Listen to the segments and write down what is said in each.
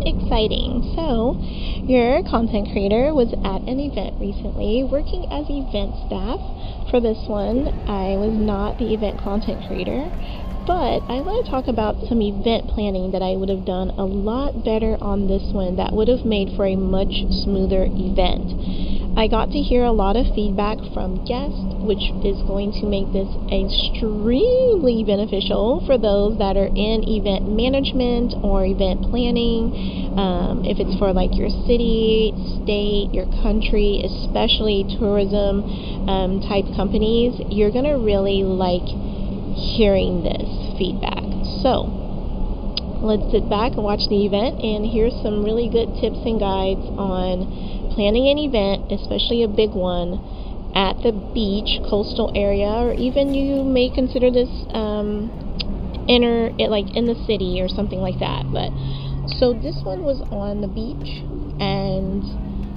exciting. So, your content creator was at an event recently working as event staff. For this one, I was not the event content creator, but I want to talk about some event planning that I would have done a lot better on this one that would have made for a much smoother event. I got to hear a lot of feedback from guests, which is going to make this extremely beneficial for those that are in event management or event planning. If it's for like your city, state, your country, especially tourism type companies, you're going to really like hearing this feedback. So let's sit back and watch the event, and here's some really good tips and guides on planning an event, especially a big one, at the beach, coastal area, or even you may consider this in the city or something like that. But so this one was on the beach, and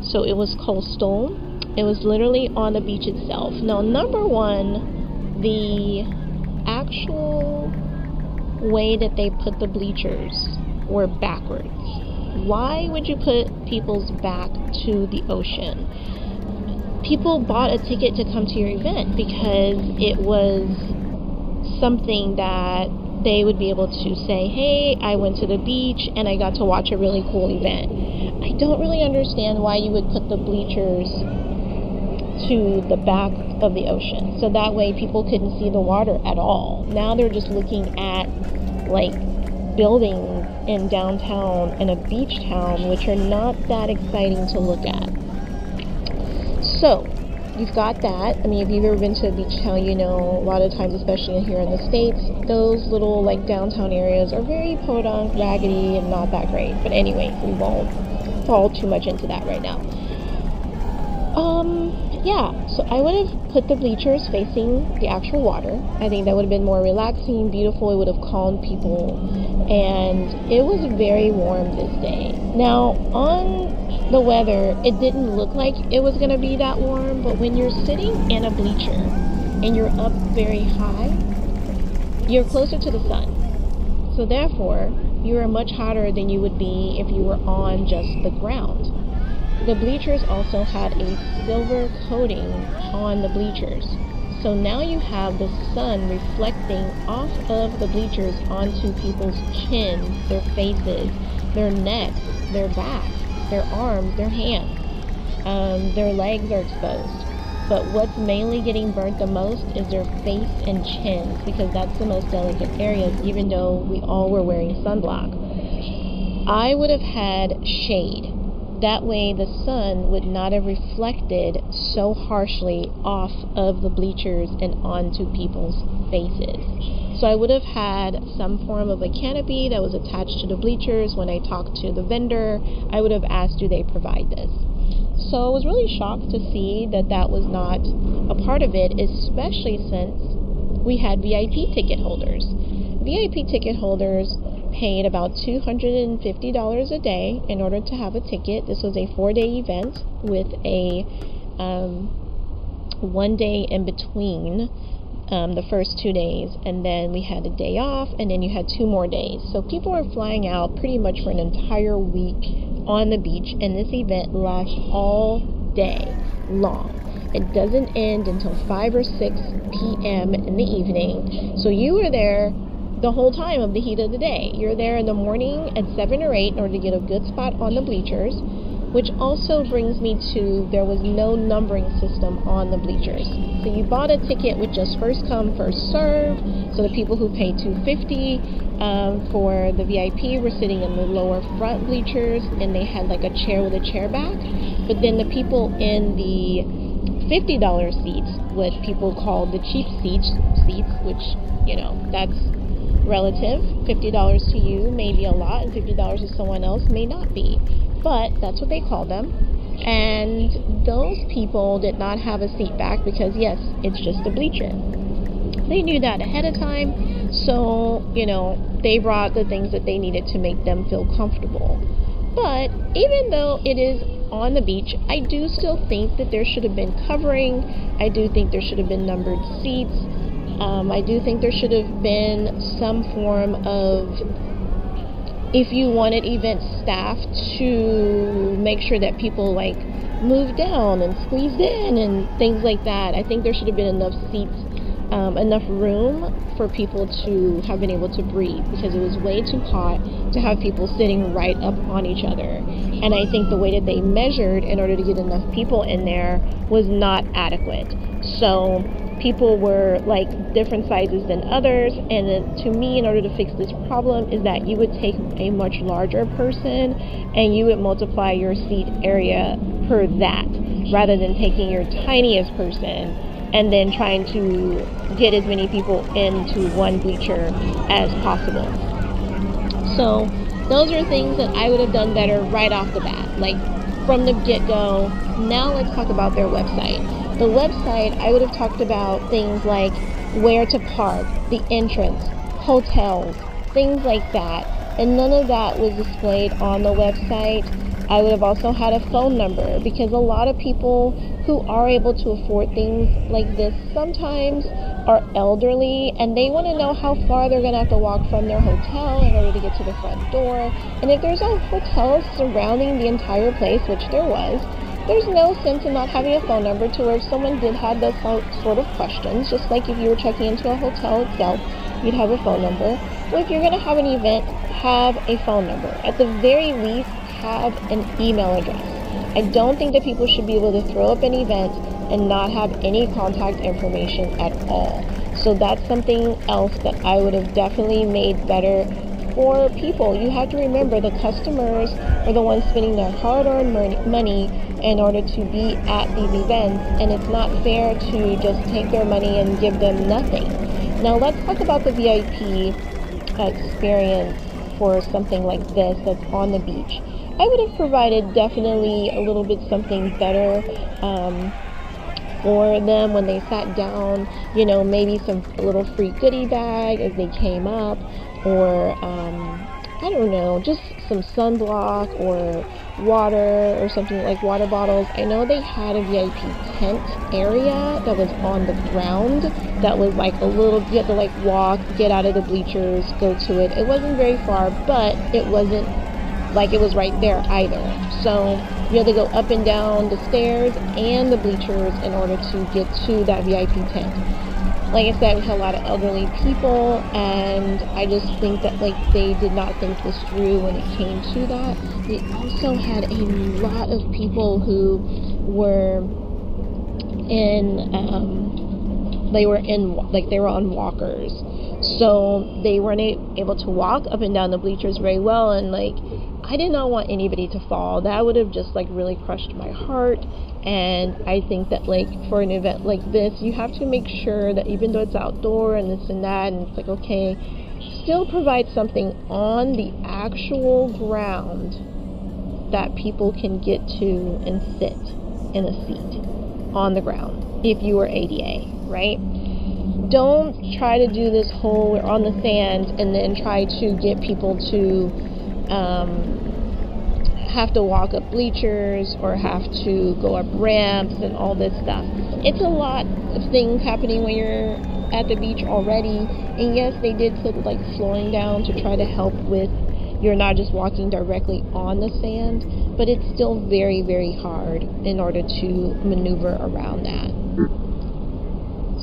so it was coastal. It was literally on the beach itself. Now, number one, the actual way that they put the bleachers were backwards. Why would you put people's back to the ocean? People bought a ticket to come to your event because it was something that they would be able to say, hey, I went to the beach and I got to watch a really cool event. I don't really understand why you would put the bleachers to the back of the ocean, so that way people couldn't see the water at all. Now they're just looking at like buildings in downtown and a beach town, which are not that exciting to look at. So you've got that. I mean, if you've ever been to a beach town, you know a lot of times, especially here in the States, those little like downtown areas are very podunk, raggedy, and not that great. But anyway, we won't fall too much into that right now. Yeah, so I would have put the bleachers facing the actual water. I think that would have been more relaxing, beautiful. It would have calmed people. And it was very warm this day. Now, on the weather, it didn't look like it was going to be that warm, but when you're sitting in a bleacher and you're up very high, you're closer to the sun. So therefore, you are much hotter than you would be if you were on just the ground. The bleachers also had a silver coating on the bleachers. So now you have the sun reflecting off of the bleachers onto people's chins, their faces, their necks, their backs, their arms, their hands. Their legs are exposed. But what's mainly getting burnt the most is their face and chins, because that's the most delicate areas, even though we all were wearing sunblock. I would have had shade. That way the sun would not have reflected so harshly off of the bleachers and onto people's faces. So I would have had some form of a canopy that was attached to the bleachers. When I talked to the vendor, I would have asked, do they provide this? So I was really shocked to see that that was not a part of it, especially since we had VIP ticket holders. VIP ticket holders paid about $250 a day in order to have a ticket. This was a 4-day event with a 1 day in between the first 2 days, and then we had a day off, and then you had 2 more days. So people were flying out pretty much for an entire week on the beach, and this event lasts all day long. It doesn't end until 5 or 6 p.m. in the evening. So you were there the whole time of the heat of the day. You're there in the morning at 7 or 8 in order to get a good spot on the bleachers, which also brings me to, there was no numbering system on the bleachers. So you bought a ticket with just first come, first serve. So the people who paid $250 for the VIP were sitting in the lower front bleachers, and they had like a chair with a chair back. But then the people in the $50 seats, what people call the cheap seats, which, you know, that's relative. $50 to you may be a lot, and $50 to someone else may not be, but that's what they call them. And those people did not have a seat back because, yes, it's just a bleacher. They knew that ahead of time, so, you know, they brought the things that they needed to make them feel comfortable. But even though it is on the beach, I do still think that there should have been covering. I do think there should have been numbered seats. I do think there should have been some form of if you wanted event staff to make sure that people like moved down and squeezed in and things like that, I think there should have been enough seats, enough room for people to have been able to breathe, because it was way too hot to have people sitting right up on each other. And I think the way that they measured in order to get enough people in there was not adequate. So people were like different sizes than others, and to me, in order to fix this problem, is that you would take a much larger person and you would multiply your seat area per that, rather than taking your tiniest person and then trying to get as many people into one bleacher as possible. So those are things that I would have done better right off the bat, like from the get-go. Now let's talk about their website. The website, I would have talked about things like where to park, the entrance, hotels, things like that. And none of that was displayed on the website. I would have also had a phone number, because a lot of people who are able to afford things like this sometimes are elderly, and they want to know how far they're going to have to walk from their hotel in order to get to the front door. And if there's a hotel surrounding the entire place, which there was, there's no sense in not having a phone number to where if someone did have those sort of questions, just like if you were checking into a hotel itself, you'd have a phone number. Well, if you're going to have an event, have a phone number. At the very least, have an email address. I don't think that people should be able to throw up an event and not have any contact information at all. So that's something else that I would have definitely made better for people. You have to remember, the customers are the ones spending their hard-earned money in order to be at these events, and it's not fair to just take their money and give them nothing. Now let's talk about the VIP experience for something like this that's on the beach. I would have provided definitely a little bit something better for them when they sat down, you know, maybe a little free goodie bag as they came up, or I don't know, just some sunblock or water or something, like water bottles. I know they had a VIP tent area that was on the ground that was like a little, you had to like walk, get out of the bleachers, go to it. It wasn't very far, but it wasn't like it was right there either. So you had to go up and down the stairs and the bleachers in order to get to that VIP tent. Like I said, we had a lot of elderly people, and I just think that like they did not think this through when it came to that. They also had a lot of people who were they were on walkers, so they weren't able to walk up and down the bleachers very well, and like I did not want anybody to fall. That would have just like really crushed my heart. And I think that like for an event like this, you have to make sure that even though it's outdoor and this and that, and it's like, okay, still provide something on the actual ground that people can get to and sit in a seat on the ground if you were ADA, right? Don't try to do this whole, we're on the sand, and then try to get people to have to walk up bleachers or have to go up ramps and all this stuff. It's a lot of things happening when you're at the beach already. And yes, they did put like flooring down to try to help with you're not just walking directly on the sand, but it's still very, very hard in order to maneuver around that.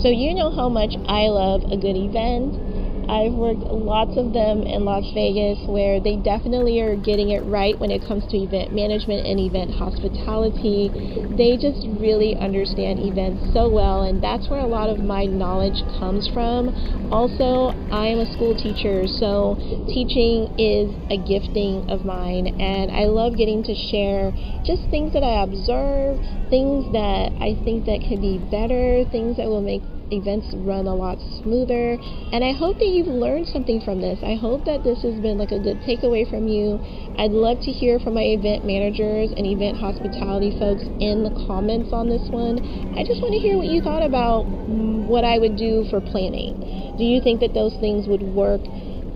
So you know how much I love a good event. I've worked lots of them in Las Vegas, where they definitely are getting it right when it comes to event management and event hospitality. They just really understand events so well, and that's where a lot of my knowledge comes from. Also, I am a school teacher, so teaching is a gifting of mine, and I love getting to share just things that I observe, things that I think that could be better, things that will make events run a lot smoother. And I hope that you've learned something from this. I hope that this has been like a good takeaway from you. I'd love to hear from my event managers and event hospitality folks in the comments on this one. I just want to hear what you thought about what I would do for planning. Do you think that those things would work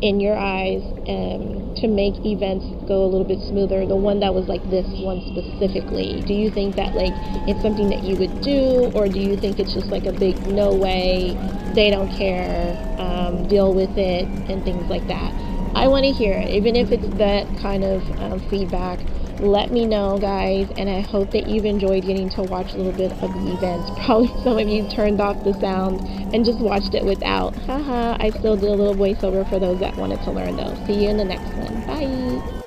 in your eyes to make events go a little bit smoother? The one that was like this one specifically, do you think that like it's something that you would do, or do you think it's just like a big no way, they don't care, deal with it, and things like that? I want to hear it, even if it's that kind of feedback. Let me know, guys, and I hope that you've enjoyed getting to watch a little bit of the events. Probably some of you turned off the sound and just watched it without. Haha, I still did a little voiceover for those that wanted to learn, though. See you in the next one. Bye.